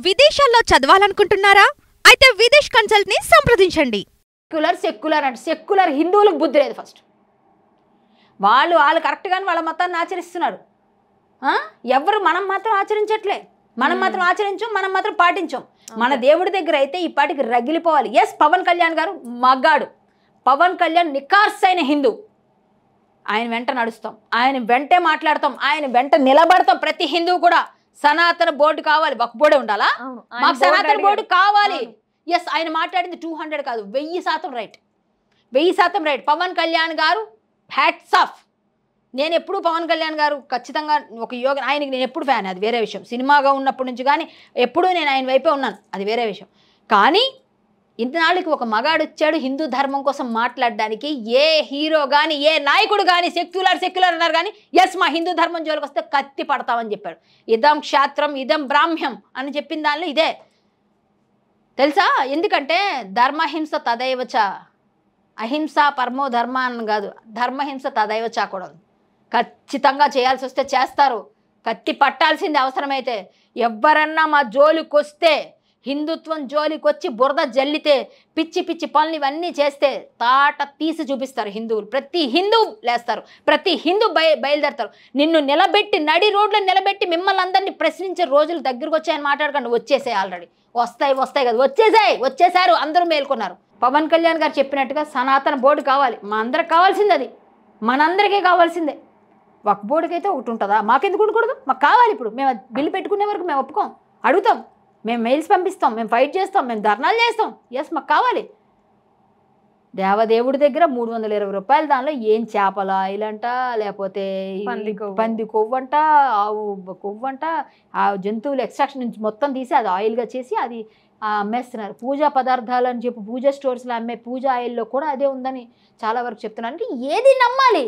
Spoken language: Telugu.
విదేశాల్లో చదవాలనుకుంటున్నారా? అయితే విదేశ్ కన్సల్ట్ ని సంప్రదించండి. సెక్యులర్ అంటే సెక్యులర్ హిందువులకు బుద్ధి లేదు. ఫస్ట్ వాళ్ళు కరెక్ట్గానే వాళ్ళ మతాన్ని ఆచరిస్తున్నారు. ఎవరు మనం మాత్రం ఆచరించట్లే. మనం మాత్రం ఆచరించాం, మనం మాత్రం పాటించాం. మన దేవుడి దగ్గర అయితే ఈ పాటికి రగిలిపోవాలి. ఎస్, పవన్ కళ్యాణ్ గారు మగాడు. పవన్ కళ్యాణ్ నిఖార్సైన హిందూ. ఆయన వెంట నడుస్తాం, ఆయన వెంటే మాట్లాడతాం, ఆయన వెంట నిలబడతాం. ప్రతి హిందువు కూడా సనాతన బోర్డు కావాలి. వక్ఫ్ బోర్డే ఉండాలా? మాకు సనాతన బోర్డు కావాలి. ఎస్, ఆయన మాట్లాడింది 200 కాదు, 1000% రైట్. 1000% రైట్. పవన్ కళ్యాణ్ గారు హ్యాట్స్ ఆఫ్. నేను ఎప్పుడు పవన్ కళ్యాణ్ గారు ఖచ్చితంగా ఒక యోగ ఆయనకి నేను ఎప్పుడు ఫ్యాన్, అది వేరే విషయం. సినిమాగా ఉన్నప్పటి నుంచి కానీ ఎప్పుడూ నేను ఆయన వైపే ఉన్నాను, అది వేరే విషయం. కానీ ఇంతనాళ్ళకి ఒక మగాడు వచ్చాడు హిందూ ధర్మం కోసం మాట్లాడడానికి. ఏ హీరో కానీ ఏ నాయకుడు కానీ సెక్యులర్ అన్నారు కానీ ఎస్ మా హిందూ ధర్మం జోలికి వస్తే కత్తి పడతామని చెప్పాడు. ఇదం క్షాత్రం ఇదం బ్రాహ్మ్యం అని చెప్పిన దానిలో ఇదే తెలుసా. ఎందుకంటే ధర్మహింస తదైవచ, అహింస పరమో ధర్మ అని కాదు, ధర్మహింస తదైవచ కూడా ఉంది. ఖచ్చితంగా చేయాల్సి వస్తే చేస్తారు. కత్తి పట్టాల్సింది అవసరమైతే. ఎవరన్నా మా జోలికి వస్తే, హిందుత్వం జోలికి వచ్చి బురద జల్లితే, పిచ్చి పిచ్చి పనులు ఇవన్నీ చేస్తే తాట తీసి చూపిస్తారు హిందువులు. ప్రతి హిందువు లేస్తారు, ప్రతి హిందూ బయలుదేరతారు. నిన్ను నిలబెట్టి నడి రోడ్లో నిలబెట్టి మిమ్మల్ని అందరినీ ప్రశ్నించే రోజులు దగ్గరకు వచ్చాయని మాట్లాడకండి. వచ్చేసాయి, ఆల్రెడీ వస్తాయి కదా, వచ్చేసారు, అందరూ మేల్కొన్నారు. పవన్ కళ్యాణ్ గారు చెప్పినట్టుగా సనాతన బోర్డు కావాలి. మా అందరికి కావాల్సింది అది, మనందరికీ కావాల్సిందే. వక్ఫ్ బోర్డుకి అయితే ఒకటి ఉంటుందా? మాకెందుకు ఉండకూడదు? మాకు కావాలి. ఇప్పుడు మేము బిల్లు పెట్టుకునే వరకు మేము ఒప్పుకోం, అడుగుతాం, మేము మెయిల్స్ పంపిస్తాం, మేము ఫైట్ చేస్తాం, మేము ధర్నాలు చేస్తాం. ఎస్, మాకు కావాలి. దేవదేవుడి దగ్గర 320 రూపాయలు, దానిలో ఏం చేపల ఆయిల్ అంట, లేకపోతే పంది కొవ్వంట, ఆవు కొవ్వంట, ఆ జంతువులు ఎక్స్ట్రాక్షన్ నుంచి మొత్తం తీసి అది ఆయిల్గా చేసి అది అమ్మేస్తున్నారు. పూజా పదార్థాలు అని చెప్పి పూజా స్టోర్స్లో అమ్మే పూజా ఆయిల్లో కూడా అదే ఉందని చాలా వరకు చెప్తున్నారు. అంటే ఏది నమ్మాలి?